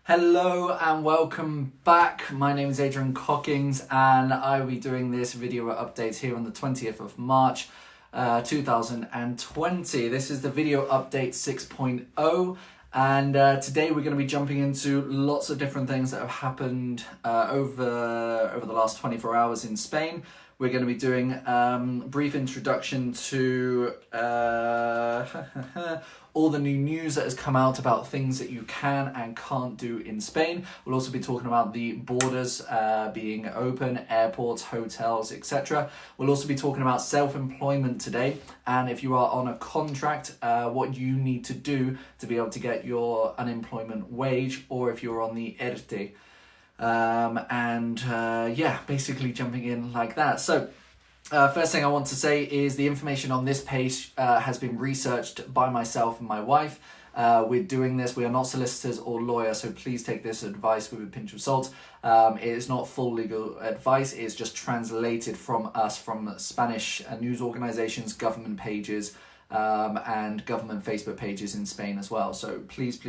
Hello and welcome back. My name is Adrian Cockings and I will be doing this video update here on the 20th of March 2020. This is the video update 6.0 and today we're going to be jumping into lots of different things that have happened over the last 24 hours in Spain. We're going to be doing a brief introduction to all the new news that has come out about things that you can and can't do in Spain. We'll also be talking about the borders being open, airports, hotels, etc. We'll also be talking about self-employment today, and if you are on a contract, what you need to do to be able to get your unemployment wage, or if you're on the ERTE. Basically jumping in like that. So first thing I want to say is the information on this page has been researched by myself and my wife. We're doing this, we are not solicitors or lawyers, so please take this advice with a pinch of salt. It is not full legal advice, it is just translated from us, from Spanish news organizations, government pages, and government Facebook pages in Spain as well. So please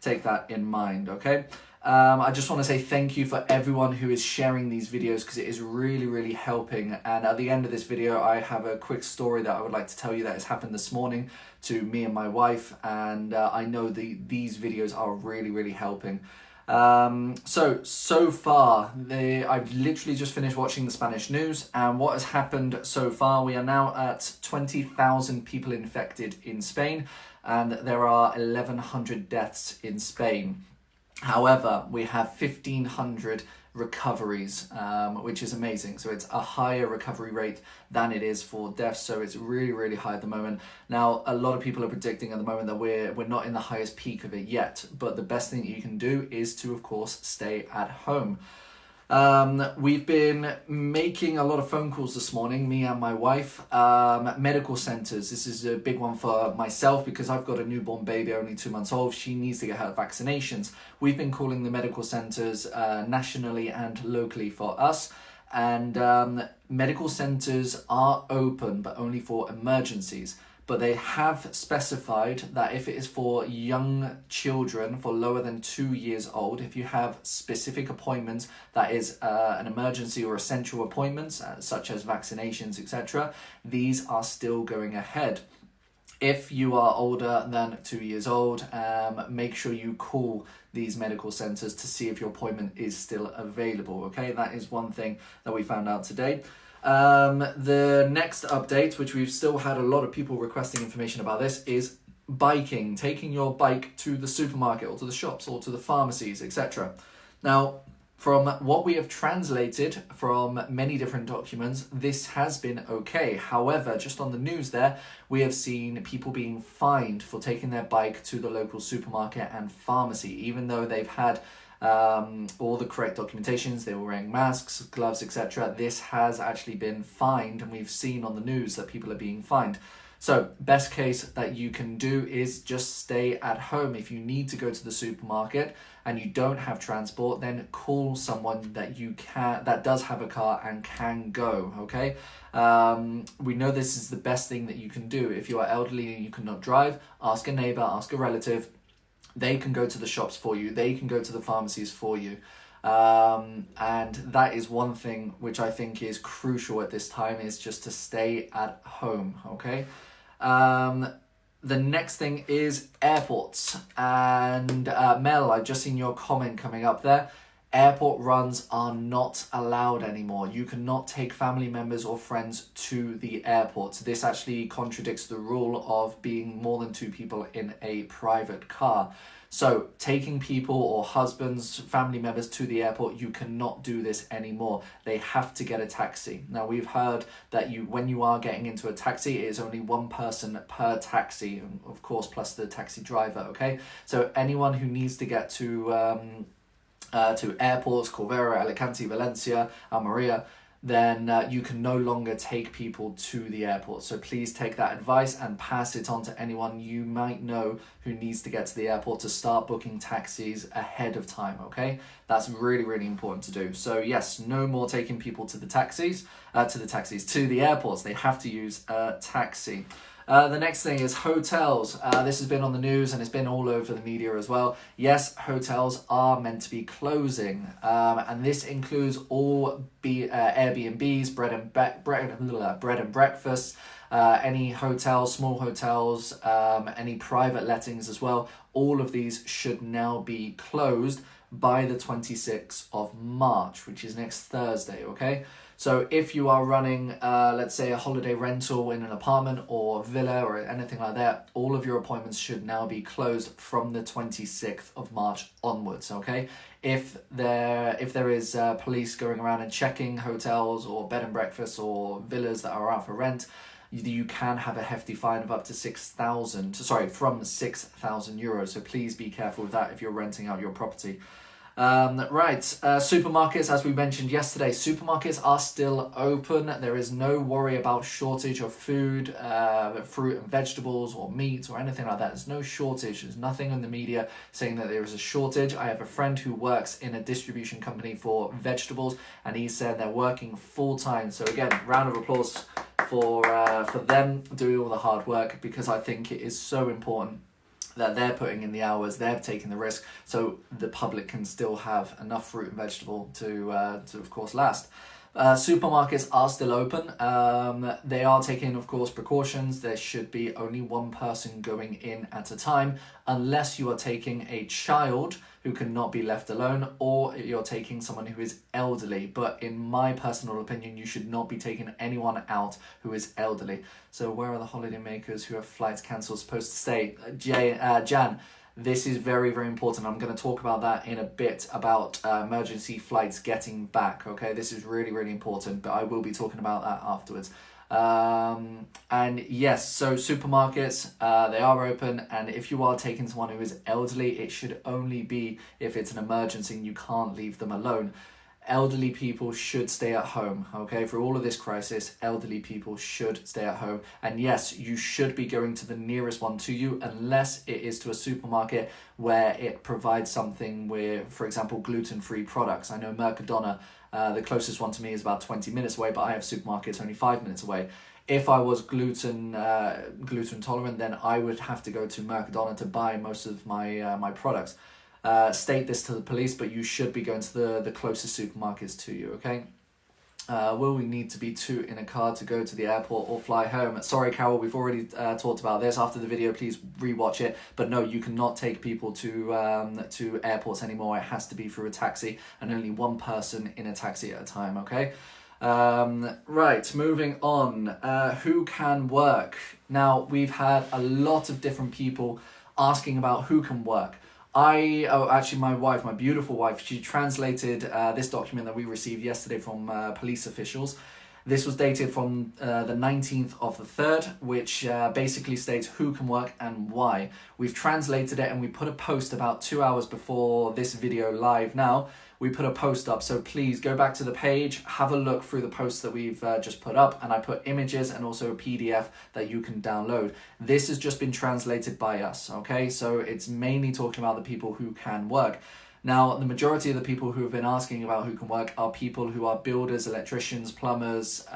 take that in mind, okay? I just want to say thank you for everyone who is sharing these videos, because it is really helping. And at the end of this video, I have a quick story that I would like to tell you that has happened this morning to me and my wife. And I know these videos are really helping. So far, I've literally just finished watching the Spanish news, and what has happened so far, we are now at 20,000 people infected in Spain, and there are 1,100 deaths in Spain. However, we have 1,500 recoveries, which is amazing. So it's a higher recovery rate than it is for deaths. So it's really high at the moment. Now, a lot of people are predicting at the moment that we're not in the highest peak of it yet. But the best thing you can do is to, of course, stay at home. We've been making a lot of phone calls this morning, me and my wife. Medical centres, this is a big one for myself because I've got a newborn baby, only 2 months old. She needs to get her vaccinations. We've been calling the medical centres nationally and locally for us. And medical centres are open, but only for emergencies. But they have specified that if it is for young children, for lower than 2 years old, if you have specific appointments that is an emergency or essential appointments, such as vaccinations, etc., these are still going ahead. If you are older than 2 years old, make sure you call these medical centres to see if your appointment is still available, okay? That is one thing that we found out today. The next update, which we've still had a lot of people requesting information about this, is biking, taking your bike to the supermarket or to the shops or to the pharmacies, etc. Now, from what we have translated from many different documents, this has been okay. However, just on the news there, we have seen people being fined for taking their bike to the local supermarket and pharmacy, even though they've had all the correct documentations, they were wearing masks, gloves, etc. This has actually been fined, and we've seen on the news that people are being fined. So best case that you can do is just stay at home. If you need to go to the supermarket and you don't have transport, then call someone that does have a car and can go, okay? We know this is the best thing that you can do. If you are elderly and you cannot drive, ask a neighbor, ask a relative. They can go to the shops for you. They can go to the pharmacies for you. And that is one thing which I think is crucial at this time, is just to stay at home, okay? The next thing is airports. And Mel, I've just seen your comment coming up there. Airport runs are not allowed anymore. You cannot take family members or friends to the airports. This actually contradicts the rule of being more than 2 people in a private car. So taking people or husbands, family members to the airport, you cannot do this anymore. They have to get a taxi. Now, we've heard that when you are getting into a taxi, it is only 1 person per taxi, of course, plus the taxi driver, okay? So anyone who needs to get to airports, Corvera, Alicante, Valencia, Almeria, then you can no longer take people to the airport. So please take that advice and pass it on to anyone you might know who needs to get to the airport to start booking taxis ahead of time, okay? That's really important to do. So yes, no more taking people to the airports. They have to use a taxi. The next thing is hotels. This has been on the news and it's been all over the media as well. Yes, hotels are meant to be closing, and this includes all Airbnbs, bread and breakfast, any hotels, small hotels, any private lettings as well. All of these should now be closed by the 26th of March, which is next Thursday, okay? So if you are running, let's say, a holiday rental in an apartment or villa or anything like that, all of your appointments should now be closed from the 26th of March onwards, okay? If there is police going around and checking hotels or bed and breakfasts or villas that are out for rent, you can have a hefty fine of up to from €6,000. So please be careful with that if you're renting out your property. Supermarkets, as we mentioned yesterday, supermarkets are still open. There is no worry about shortage of food, fruit and vegetables or meat or anything like that. There's no shortage. There's nothing in the media saying that there is a shortage. I have a friend who works in a distribution company for vegetables, and he said they're working full time. So again, round of applause for them doing all the hard work, because I think it is so important that they're putting in the hours, they're taking the risk, so the public can still have enough fruit and vegetable to of course last. Supermarkets are still open. They are taking, of course, precautions. There should be only one person going in at a time, unless you are taking a child who cannot be left alone, or you're taking someone who is elderly. But in my personal opinion, you should not be taking anyone out who is elderly. So where are the holiday makers who have flights cancelled supposed to stay? Jan, this is very, very important. I'm going to talk about that in a bit, about emergency flights getting back, okay? This is really, really important, but I will be talking about that afterwards. And yes, so supermarkets, they are open, and if you are taking someone who is elderly, it should only be if it's an emergency and you can't leave them alone. Elderly people should stay at home, okay? For all of this crisis, elderly people should stay at home. And yes, you should be going to the nearest one to you, unless it is to a supermarket where it provides something with, for example, gluten-free products. I know Mercadona, the closest one to me is about 20 minutes away, but I have supermarkets only 5 minutes away. If I was gluten tolerant, then I would have to go to Mercadona to buy most of my products. State this to the police, but you should be going to the closest supermarkets to you, okay? Will we need to be two in a car to go to the airport or fly home? Sorry, Carol, we've already talked about this. After the video, please rewatch it. But no, you cannot take people to airports anymore. It has to be through a taxi, and only one person in a taxi at a time, okay? Right, moving on. Who can work? Now, we've had a lot of different people asking about who can work. My wife, my beautiful wife, she translated this document that we received yesterday from police officials. This was dated from the 19th of the 3rd, which basically states who can work and why. We've translated it and we put a post about 2 hours before this video live now. We put a post up, so please go back to the page, have a look through the posts that we've just put up, and I put images and also a PDF that you can download. This has just been translated by us, okay? So it's mainly talking about the people who can work. Now, the majority of the people who have been asking about who can work are people who are builders, electricians, plumbers,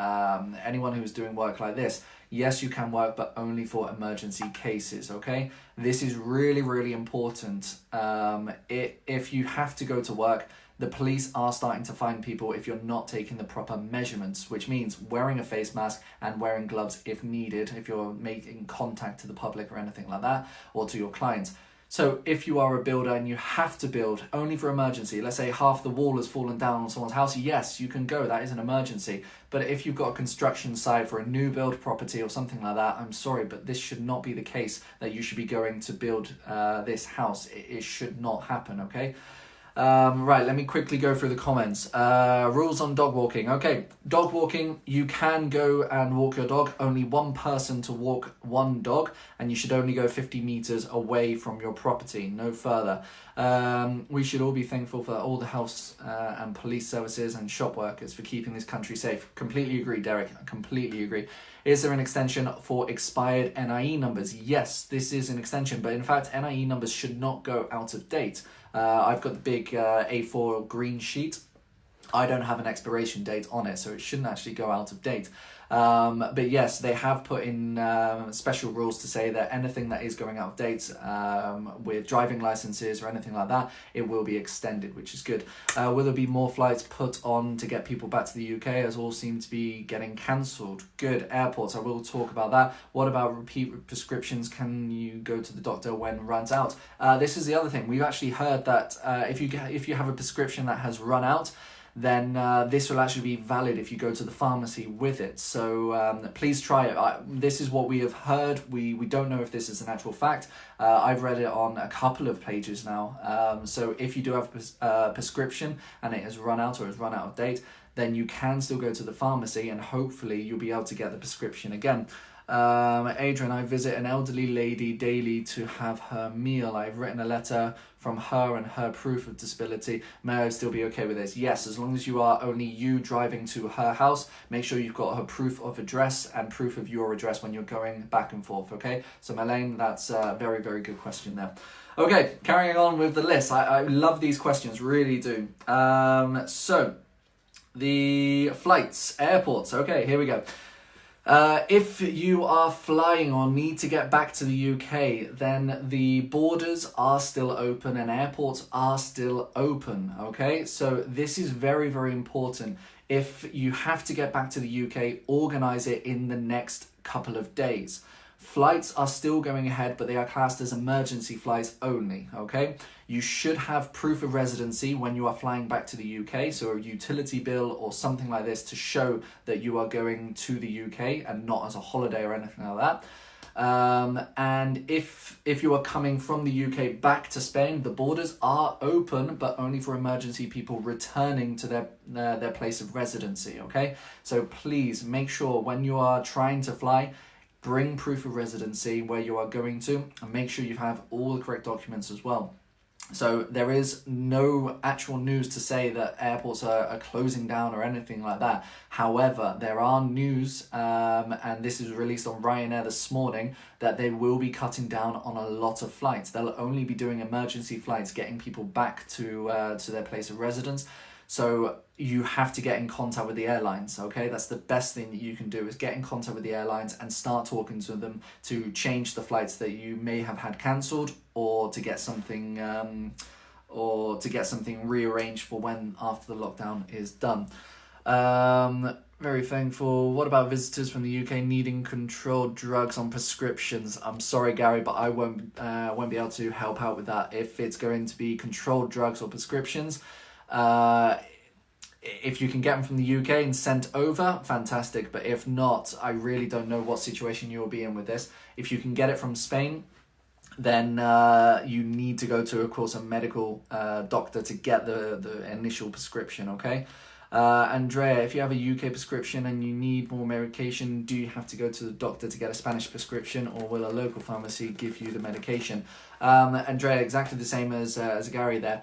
anyone who's doing work like this. Yes, you can work, but only for emergency cases, okay? This is really, really important. If you have to go to work, the police are starting to find people if you're not taking the proper measurements, which means wearing a face mask and wearing gloves if needed, if you're making contact to the public or anything like that, or to your clients. So if you are a builder and you have to build only for emergency, let's say half the wall has fallen down on someone's house, yes, you can go, that is an emergency. But if you've got a construction site for a new build property or something like that, I'm sorry, but this should not be the case that you should be going to build this house. It should not happen, okay? Right, let me quickly go through the comments. Rules on dog walking. Okay, dog walking, you can go and walk your dog. Only one person to walk one dog, and you should only go 50 meters away from your property, no further. We should all be thankful for all the health and police services and shop workers for keeping this country safe. Completely agree, Derek. I completely agree. Is there an extension for expired NIE numbers? Yes, this is an extension, but in fact, NIE numbers should not go out of date. I've got the big A4 green sheet I don't have an expiration date on it, so it shouldn't actually go out of date. But yes, they have put in special rules to say that anything that is going out of date with driving licenses or anything like that, it will be extended, which is good. Will there be more flights put on to get people back to the UK, as all seem to be getting cancelled? Good. Airports, I will talk about that. What about repeat prescriptions? Can you go to the doctor when runs out? This is the other thing. We've actually heard that if you have a prescription that has run out, then this will actually be valid if you go to the pharmacy with it. So please try it. This is what we have heard. We don't know if this is an actual fact. I've read it on a couple of pages now. So if you do have a prescription and it has run out or has run out of date, then you can still go to the pharmacy and hopefully you'll be able to get the prescription again. Adrian, I visit an elderly lady daily to have her meal. I've written a letter from her and her proof of disability. May I still be okay with this? Yes, as long as you are only you driving to her house, make sure you've got her proof of address and proof of your address when you're going back and forth, okay? So Malaine, that's a very, very good question there. Okay, carrying on with the list. I love these questions, really do. So, the flights, airports. Okay, here we go. If you are flying or need to get back to the UK, then the borders are still open and airports are still open, okay? So this is very, very important. If you have to get back to the UK, organise it in the next couple of days. Flights are still going ahead, but they are classed as emergency flights only, okay? You should have proof of residency when you are flying back to the UK, so a utility bill or something like this to show that you are going to the UK and not as a holiday or anything like that. And if you are coming from the UK back to Spain, the borders are open, but only for emergency people returning to their place of residency, okay? So please make sure when you are trying to fly, bring proof of residency where you are going to and make sure you have all the correct documents as well. So there is no actual news to say that airports are closing down or anything like that. However, there are news, and this is released on Ryanair this morning, that they will be cutting down on a lot of flights. They'll only be doing emergency flights, getting people back to their place of residence. So you have to get in contact with the airlines, okay? That's the best thing that you can do, is get in contact with the airlines and start talking to them to change the flights that you may have had cancelled, or to get something rearranged for when after the lockdown is done. Very thankful. What about visitors from the UK needing controlled drugs on prescriptions? I'm sorry, Gary, but I won't be able to help out with that. If it's going to be controlled drugs or prescriptions, if you can get them from the UK and sent over, fantastic. But if not, I really don't know what situation you'll be in with this. If you can get it from Spain, then you need to go to, of course, a medical doctor to get the initial prescription, okay? Andrea, if you have a UK prescription and you need more medication, do you have to go to the doctor to get a Spanish prescription, or will a local pharmacy give you the medication? Andrea, exactly the same as Gary there.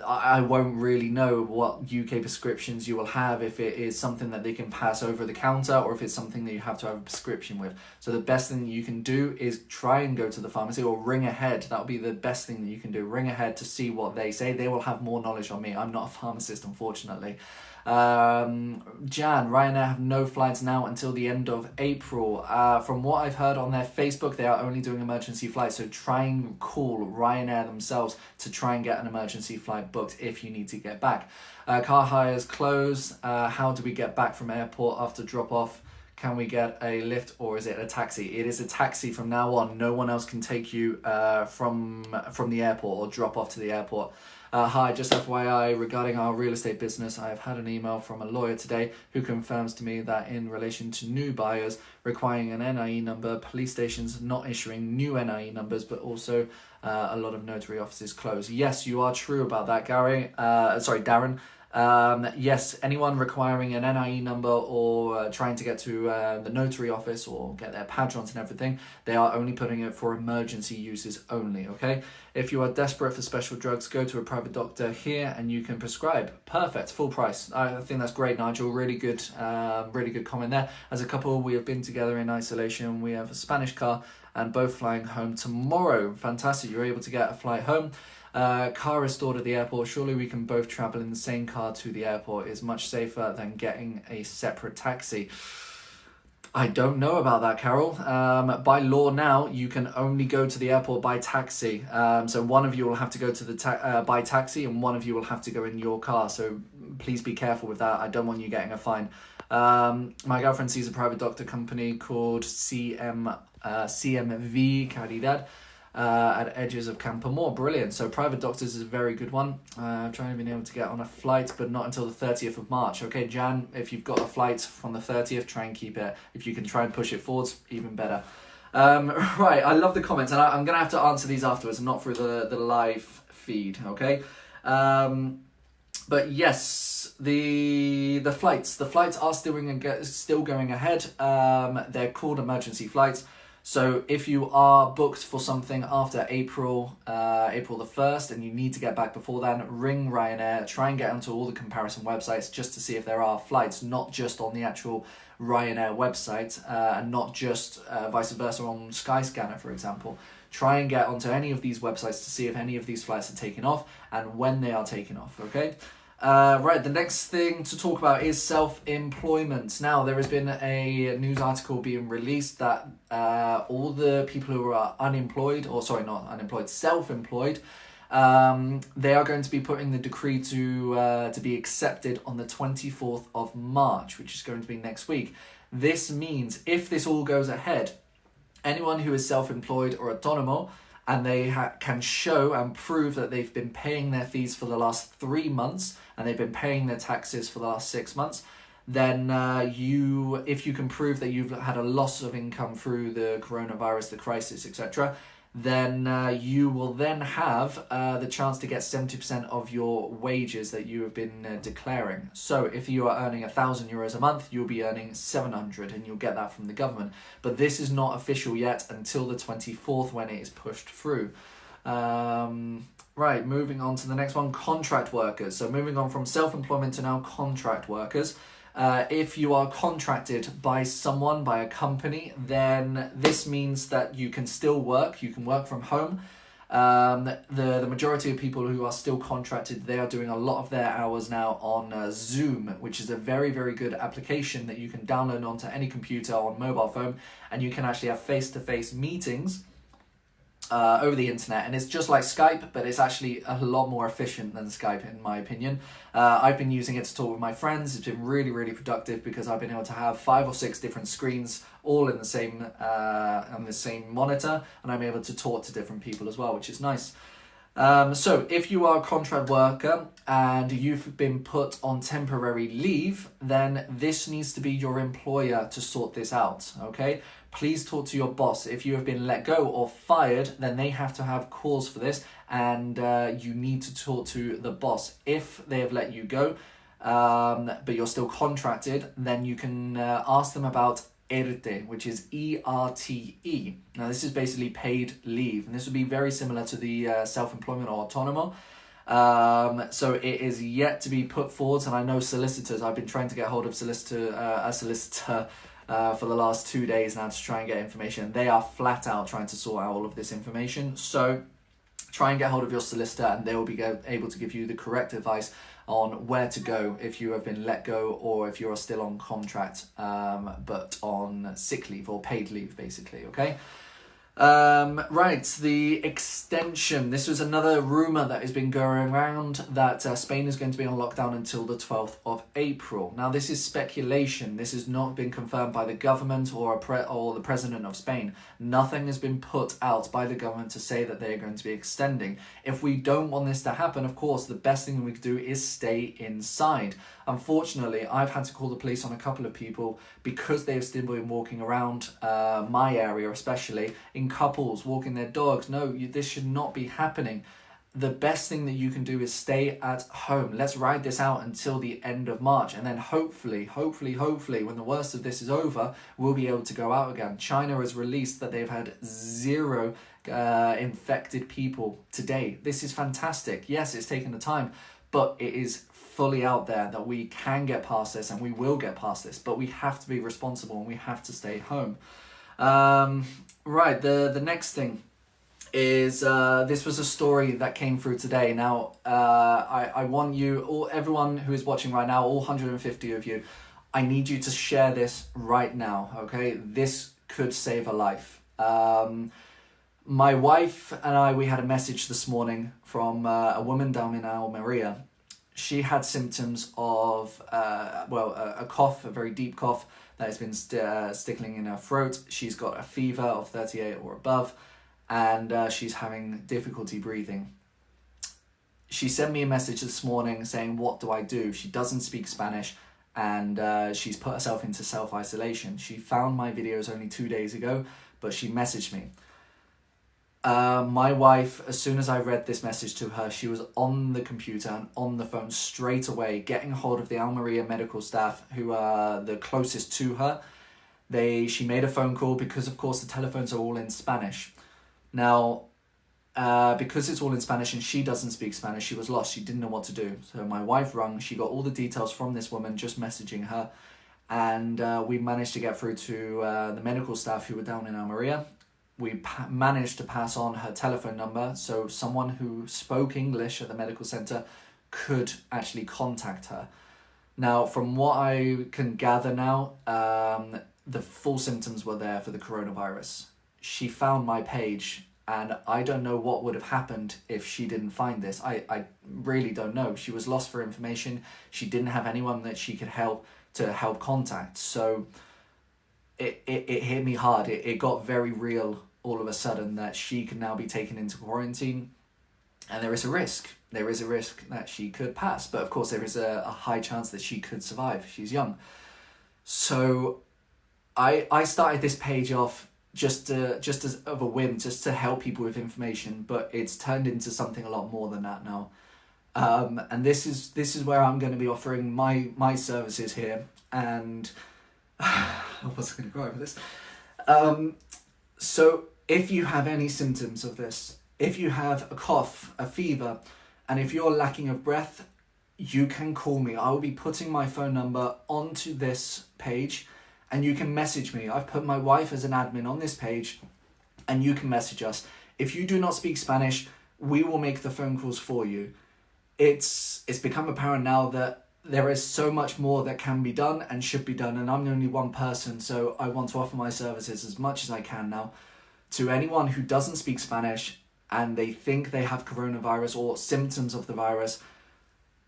I won't really know what UK prescriptions you will have, if it is something that they can pass over the counter or if it's something that you have to have a prescription with. So the best thing that you can do is try and go to the pharmacy or ring ahead. That'll be the best thing that you can do. Ring ahead to see what they say. They will have more knowledge on me. I'm not a pharmacist, unfortunately. Jan, Ryanair have no flights now until the end of April. From what I've heard on their Facebook, they are only doing emergency flights, so try and call Ryanair themselves to try and get an emergency flight booked if you need to get back. Car hires closed. How do we get back from airport after drop off? Can we get a lift, or is it a taxi? It is a taxi from now on. No one else can take you from the airport or drop off to the airport. Hi, just FYI, regarding our real estate business, I have had an email from a lawyer today who confirms to me that in relation to new buyers requiring an NIE number, police stations not issuing new NIE numbers, but also a lot of notary offices closed. Yes, you are true about that, Darren. Yes, anyone requiring an NIE number or trying to get to the notary office or get their padrons and everything, they are only putting it for emergency uses only, okay? If you are desperate for special drugs, go to a private doctor here and you can prescribe. Perfect, full price. I think that's great, Nigel. Really good comment there. As a couple, we have been together in isolation. We have a Spanish car and both flying home tomorrow. Fantastic, you're able to get a flight home. Car restored at the airport. Surely we can both travel in the same car to the airport. Is much safer than getting a separate taxi. I don't know about that, Carol. By law now, you can only go to the airport by taxi. So one of you will have to go to the by taxi, and one of you will have to go in your car. So please be careful with that. I don't want you getting a fine. My girlfriend sees a private doctor company called CMV Caridad at edges of Campoamor. Brilliant. So private doctors is a very good one. Trying to be able to get on a flight, but not until the 30th of March. Okay, Jan, if you've got a flight from the 30th, try and keep it. If you can try and push it forwards, even better. Right, I love the comments, and I'm going to have to answer these afterwards and not through the live feed, okay? But yes, the flights are still going ahead. They're called emergency flights. So if you are booked for something after April the 1st and you need to get back before then, ring Ryanair, try and get onto all the comparison websites just to see if there are flights, not just on the actual Ryanair website, and not just vice versa on Skyscanner, for example. Try and get onto any of these websites to see if any of these flights are taking off and when they are taking off, okay? Right, the next thing to talk about is self-employment. Now, there has been a news article being released that all the people who are self-employed, they are going to be putting the decree to be accepted on the 24th of March, which is going to be next week. This means if this all goes ahead, anyone who is self-employed or autonomo, and they can show and prove that they've been paying their fees for the last 3 months and they've been paying their taxes for the last 6 months, then if you can prove that you've had a loss of income through the coronavirus, the crisis, etc., then you will then have the chance to get 70% of your wages that you have been declaring. So if you are earning €1,000 a month, you'll be earning 700, and you'll get that from the government. But this is not official yet until the 24th when it is pushed through. Right, moving on to the next one, contract workers. So moving on from self-employment to now contract workers. If you are contracted by someone, by a company, then this means that you can still work. You can work from home. The majority of people who are still contracted, they are doing a lot of their hours now on Zoom, which is a very, very good application that you can download onto any computer or mobile phone, and you can actually have face-to-face meetings over the internet, and it's just like Skype, but it's actually a lot more efficient than Skype in my opinion. I've been using it to talk with my friends. It's been really, really productive because I've been able to have 5 or 6 different screens all in the same on the same monitor, and I'm able to talk to different people as well, which is nice. So if you are a contract worker and you've been put on temporary leave, then this needs to be your employer to sort this out, okay? Please talk to your boss. If you have been let go or fired, then they have to have cause for this, and you need to talk to the boss. If they have let you go, but you're still contracted, then you can ask them about ERTE, which is ERTE. Now, this is basically paid leave, and this would be very similar to the self-employment or autonomo. So it is yet to be put forward, and I know solicitors, I've been trying to get hold of a solicitor for the last 2 days now to try and get information. They are flat out trying to sort out all of this information. So try and get hold of your solicitor, and they will be able to give you the correct advice on where to go if you have been let go or if you are still on contract, but on sick leave or paid leave, basically, okay? Right, the extension. This was another rumour that has been going around that Spain is going to be on lockdown until the 12th of April. Now, this is speculation. This has not been confirmed by the government or the President of Spain. Nothing has been put out by the government to say that they are going to be extending. If we don't want this to happen, of course, the best thing we could do is stay inside. Unfortunately, I've had to call the police on a couple of people because they have still been walking around my area, especially in couples walking their dogs. No, this should not be happening. The best thing that you can do is stay at home. Let's ride this out until the end of March, and then hopefully, when the worst of this is over, we'll be able to go out again. China has released that they've had 0 infected people today. This is fantastic. Yes, it's taken the time, but it is fully out there that we can get past this, and we will get past this, but we have to be responsible and we have to stay home. Right, the next thing is this was a story that came through today. Now, I want you, everyone who is watching right now, all 150 of you, I need you to share this right now, okay? This could save a life. My wife and I, we had a message this morning from a woman down in Almeria. She had symptoms of, a cough, a very deep cough that has been stickling in her throat. She's got a fever of 38 or above, and she's having difficulty breathing. She sent me a message this morning saying, what do I do? She doesn't speak Spanish, and she's put herself into self-isolation. She found my videos only 2 days ago, but she messaged me. My wife, as soon as I read this message to her, she was on the computer and on the phone straight away, getting hold of the Almeria medical staff who are the closest to her. She made a phone call because, of course, the telephones are all in Spanish. Now, because it's all in Spanish and she doesn't speak Spanish, she was lost. She didn't know what to do. So my wife rung. She got all the details from this woman just messaging her. And we managed to get through to the medical staff who were down in Almeria. We managed to pass on her telephone number so someone who spoke English at the medical centre could actually contact her. Now, from what I can gather now, the full symptoms were there for the coronavirus. She found my page, and I don't know what would have happened if she didn't find this. I really don't know. She was lost for information. She didn't have anyone that she could help contact. So it hit me hard. It got very real all of a sudden that she can now be taken into quarantine, and there is a risk. There is a risk that she could pass, but of course there is a high chance that she could survive. She's young. So I started this page off just as of a whim, just to help people with information, but it's turned into something a lot more than that now. And this is where I'm going to be offering my services here, and I wasn't going to go over this. So if you have any symptoms of this, if you have a cough, a fever, and if you're lacking of breath, you can call me. I will be putting my phone number onto this page, and you can message me. I've put my wife as an admin on this page, and you can message us. If you do not speak Spanish, we will make the phone calls for you. It's become apparent now that there is so much more that can be done and should be done, and I'm only one person, so I want to offer my services as much as I can now to anyone who doesn't speak Spanish and they think they have coronavirus or symptoms of the virus.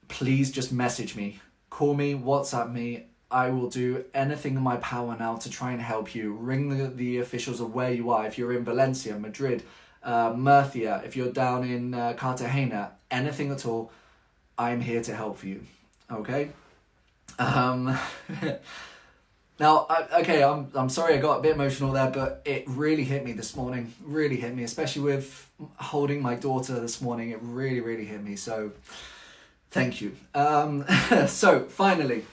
Please just message me, call me, WhatsApp me. I will do anything in my power now to try and help you. Ring the officials of where you are. If you're in Valencia, Madrid, Murcia, if you're down in Cartagena, anything at all, I'm here to help you. Okay. Now, I'm sorry I got a bit emotional there, but it really hit me this morning. Really hit me, especially with holding my daughter this morning. It really, really hit me. So, thank you. So finally,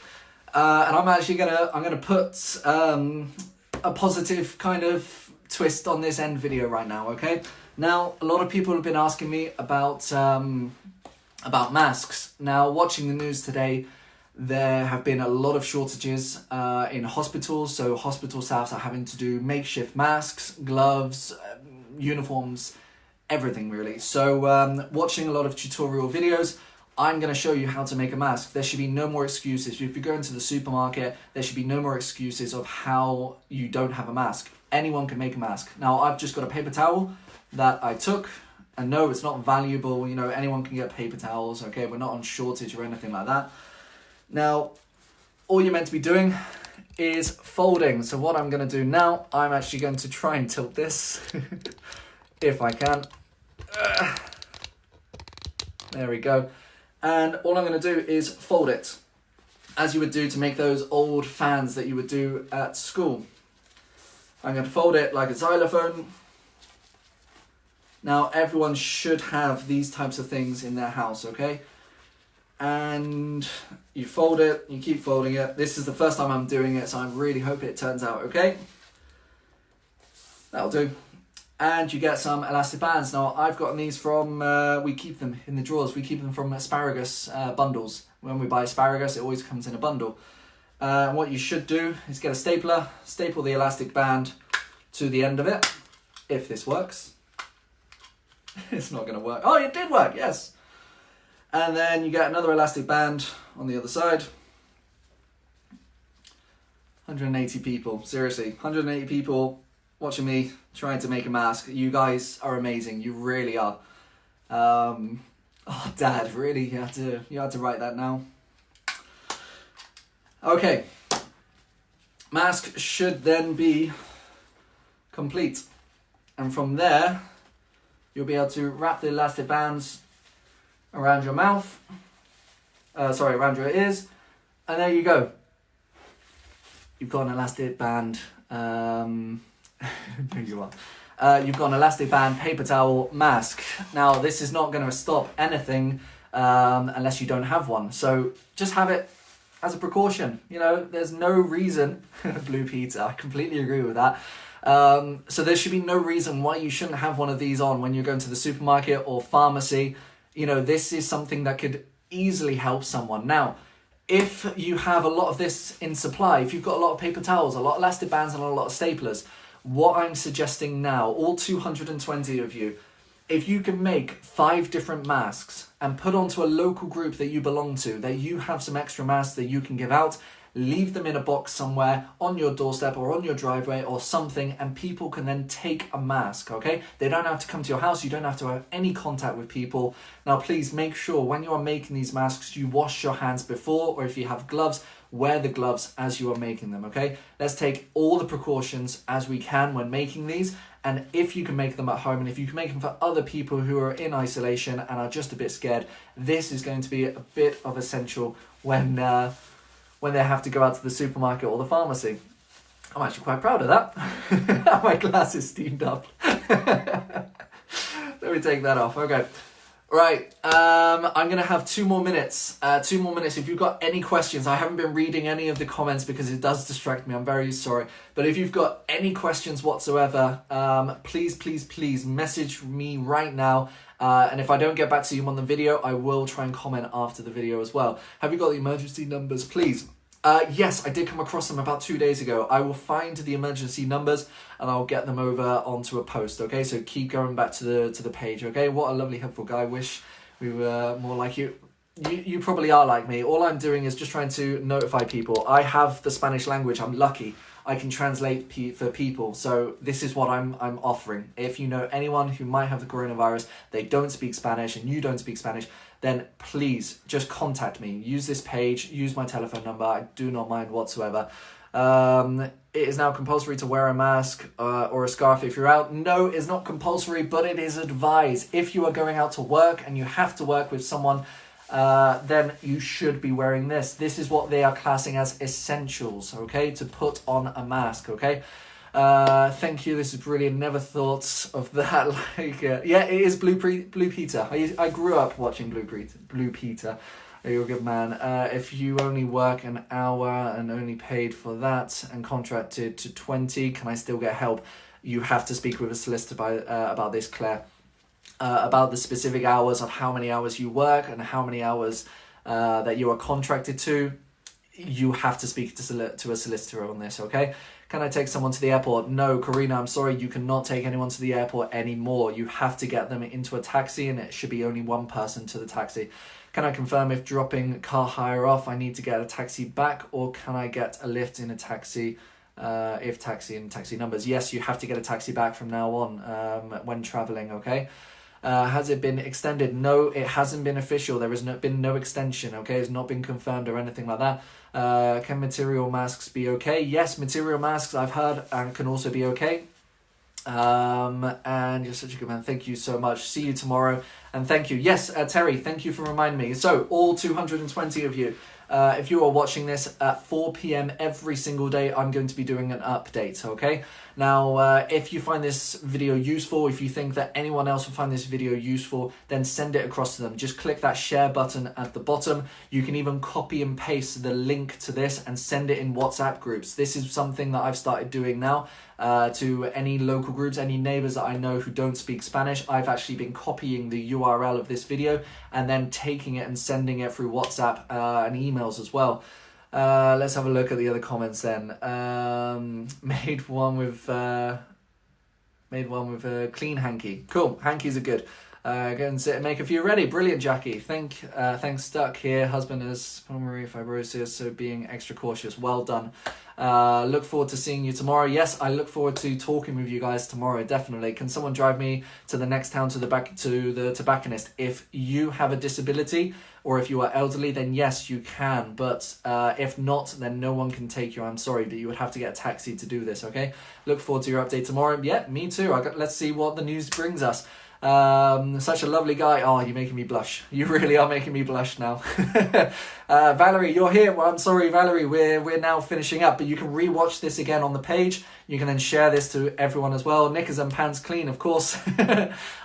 and I'm actually gonna put a positive kind of twist on this end video right now. Okay. Now, a lot of people have been asking me about masks. Now, watching the news today, there have been a lot of shortages in hospitals. So hospital staffs are having to do makeshift masks, gloves, uniforms, everything really. So watching a lot of tutorial videos, I'm going to show you how to make a mask. There should be no more excuses. If you go into the supermarket, there should be no more excuses of how you don't have a mask. Anyone can make a mask. Now, I've just got a paper towel that I took. And no, it's not valuable. You know, anyone can get paper towels. Okay, we're not on shortage or anything like that. Now, all you're meant to be doing is folding. So what I'm going to do now, I'm actually going to try and tilt this, if I can. There we go. And all I'm going to do is fold it, as you would do to make those old fans that you would do at school. I'm going to fold it like a xylophone. Now, everyone should have these types of things in their house, okay? And you fold it, you keep folding it. This is the first time I'm doing it, so I really hope it turns out okay. That'll do. And you get some elastic bands. Now, I've gotten these from, we keep them in the drawers. We keep them from asparagus bundles. When we buy asparagus, it always comes in a bundle. What you should do is get a stapler, staple the elastic band to the end of it, if this works. It's not going to work. Oh, it did work, yes. And then you get another elastic band on the other side. 180 people, seriously, 180 people watching me trying to make a mask. You guys are amazing, you really are. Oh, Dad, really, you had to write that now. Okay, mask should then be complete. And from there, you'll be able to wrap the elastic bands around your mouth, around your ears, and there you go. You've got an elastic band, there you are. You've got an elastic band, paper towel, mask. Now, this is not going to stop anything unless you don't have one. So just have it as a precaution. You know, there's no reason, Blue Peter, I completely agree with that. So there should be no reason why you shouldn't have one of these on when you're going to the supermarket or pharmacy. You know, this is something that could easily help someone. Now, if you have a lot of this in supply, if you've got a lot of paper towels, a lot of elastic bands and a lot of staplers, what I'm suggesting now, all 220 of you, if you can make 5 different masks and put onto a local group that you belong to, that you have some extra masks that you can give out, leave them in a box somewhere on your doorstep or on your driveway or something, and people can then take a mask, okay? They don't have to come to your house. You don't have to have any contact with people. Now, please make sure when you are making these masks, you wash your hands before, or if you have gloves, wear the gloves as you are making them, okay? Let's take all the precautions as we can when making these. And if you can make them at home, and if you can make them for other people who are in isolation and are just a bit scared, this is going to be a bit of essential when they have to go out to the supermarket or the pharmacy. I'm actually quite proud of that. My glass is steamed up. Let me take that off. Okay. Right. I'm going to have 2 more minutes. 2 more minutes. If you've got any questions, I haven't been reading any of the comments because it does distract me. I'm very sorry. But if you've got any questions whatsoever, please message me right now. And if I don't get back to you on the video, I will try and comment after the video as well. Have you got the emergency numbers, please? Yes, I did come across them about 2 days ago. I will find the emergency numbers and I'll get them over onto a post, okay? So keep going back to the page, okay? What a lovely, helpful guy. Wish we were more like you. You probably are like me. All I'm doing is just trying to notify people. I have the Spanish language. I'm lucky. I can translate for people. So this is what I'm offering. If you know anyone who might have the coronavirus, they don't speak Spanish and you don't speak Spanish, then please just contact me. Use this page, use my telephone number. I do not mind whatsoever. It is now compulsory to wear a mask or a scarf if you're out. No, it's not compulsory, but it is advised. If you are going out to work and you have to work with someone, then you should be wearing this. This is what they are classing as essentials, okay? To put on a mask, okay? Thank you, this is brilliant. Never thought of that. Yeah, it is Blue Peter. I grew up watching Blue Peter. You're a good man. If you only work an hour and only paid for that and contracted to 20, can I still get help? You have to speak with a solicitor about this, Claire. About the specific hours of how many hours you work and how many hours that you are contracted to. You have to speak to a solicitor on this, okay? Can I take someone to the airport? No, Karina, I'm sorry, you cannot take anyone to the airport anymore. You have to get them into a taxi and it should be only one person to the taxi. Can I confirm if dropping car hire off, I need to get a taxi back, or can I get a lift in a taxi if taxi and taxi numbers? Yes, you have to get a taxi back from now on when traveling, okay? Has it been extended? No, it hasn't been official. There has been no extension, okay? It's not been confirmed or anything like that. Can material masks be okay? Yes, material masks, I've heard, and can also be okay. And you're such a good man. Thank you so much. See you tomorrow. And thank you. Yes, Terry, thank you for reminding me. So, all 220 of you, if you are watching this at 4 p.m. every single day, I'm going to be doing an update, okay? Now, if you find this video useful, if you think that anyone else will find this video useful, then send it across to them. Just click that share button at the bottom. You can even copy and paste the link to this and send it in WhatsApp groups. This is something that I've started doing now to any local groups, any neighbors that I know who don't speak Spanish. I've actually been copying the URL of this video and then taking it and sending it through WhatsApp and emails as well. Let's have a look at the other comments then. Made one with a clean hanky. Cool, hankies are good. Go and sit and make a few ready. Brilliant, Jackie. Thanks, Stuck here. Husband has pulmonary fibrosis, so being extra cautious. Well done. Look forward to seeing you tomorrow. Yes, I look forward to talking with you guys tomorrow, definitely. Can someone drive me to the next town to the tobacconist? If you have a disability or if you are elderly, then yes, you can. But if not, then no one can take you. I'm sorry, but you would have to get a taxi to do this, okay? Look forward to your update tomorrow. Yeah, me too. Let's see what the news brings us. Such a lovely guy. Oh, you're making me blush. You really are making me blush now. Valerie, you're here. Well, I'm sorry, Valerie, we're now finishing up, but you can rewatch this again on the page. You can then share this to everyone as well. Knickers and pants clean, of course.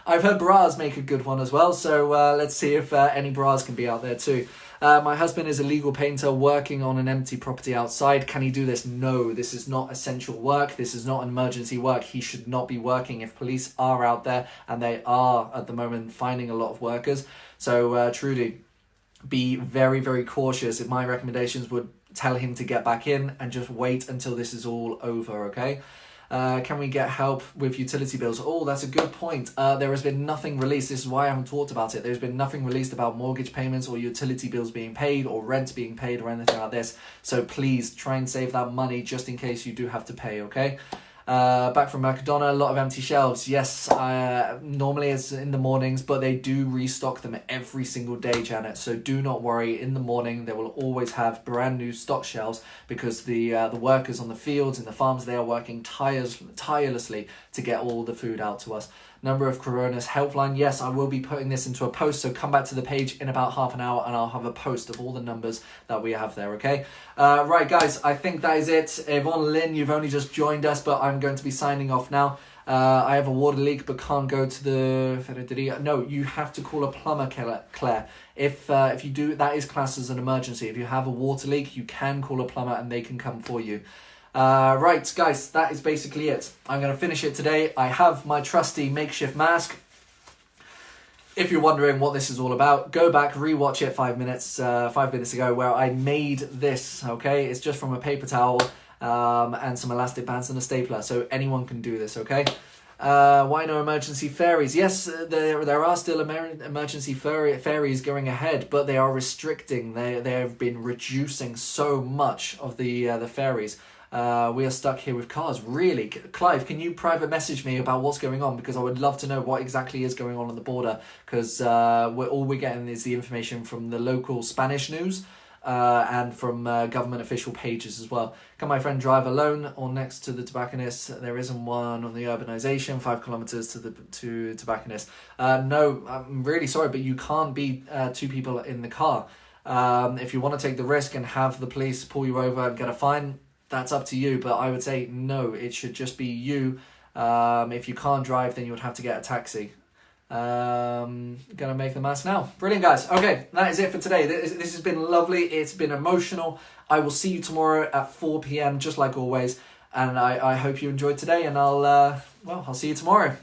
I've heard bras make a good one as well, so let's see if any bras can be out there too. My husband is a legal painter working on an empty property outside. Can he do this? No, this is not essential work. This is not an emergency work. He should not be working if police are out there, and they are at the moment finding a lot of workers. So truly, be very, very cautious. If my recommendations would tell him to get back in and just wait until this is all over, okay? Can we get help with utility bills? Oh, that's a good point. There has been nothing released. This is why I haven't talked about it. There's been nothing released about mortgage payments or utility bills being paid or rent being paid or anything like this. So please try and save that money just in case you do have to pay, okay? Back from Mercadona, a lot of empty shelves. Yes, normally it's in the mornings, but they do restock them every single day, Janet. So do not worry. In the morning, they will always have brand new stock shelves because the workers on the fields and the farms, they are working tirelessly to get all the food out to us. Number of Coronas helpline. Yes, I will be putting this into a post, so come back to the page in about half an hour and I'll have a post of all the numbers that we have there, okay? Right, guys, I think that is it. Yvonne Lynn, you've only just joined us, but I'm going to be signing off now. I have a water leak but can't go to the... No, you have to call a plumber, Claire. If you do, that is classed as an emergency. If you have a water leak, you can call a plumber and they can come for you. Right, guys, that is basically it. I'm going to finish it today. I have my trusty makeshift mask. If you're wondering what this is all about, go back, rewatch it 5 minutes ago where I made this, okay? It's just from a paper towel and some elastic bands and a stapler, so anyone can do this, okay? Why no emergency ferries? Yes, there are still emergency ferries going ahead, but they are restricting. They have been reducing so much of the ferries. We are stuck here with cars. Really? Clive, can you private message me about what's going on? Because I would love to know what exactly is going on the border. Because all we're getting is the information from the local Spanish news and from government official pages as well. Can my friend drive alone or next to the tobacconist? There isn't one on the urbanization, 5 kilometers to tobacconist. No, I'm really sorry, but you can't be 2 people in the car. If you want to take the risk and have the police pull you over and get a fine, that's up to you, but I would say no, it should just be you. If you can't drive, then you would have to get a taxi. Gonna make the mask now. Brilliant, guys. Okay, that is it for today. This has been lovely. It's been emotional. I will see you tomorrow at 4 p.m, just like always. And I hope you enjoyed today, and I'll see you tomorrow.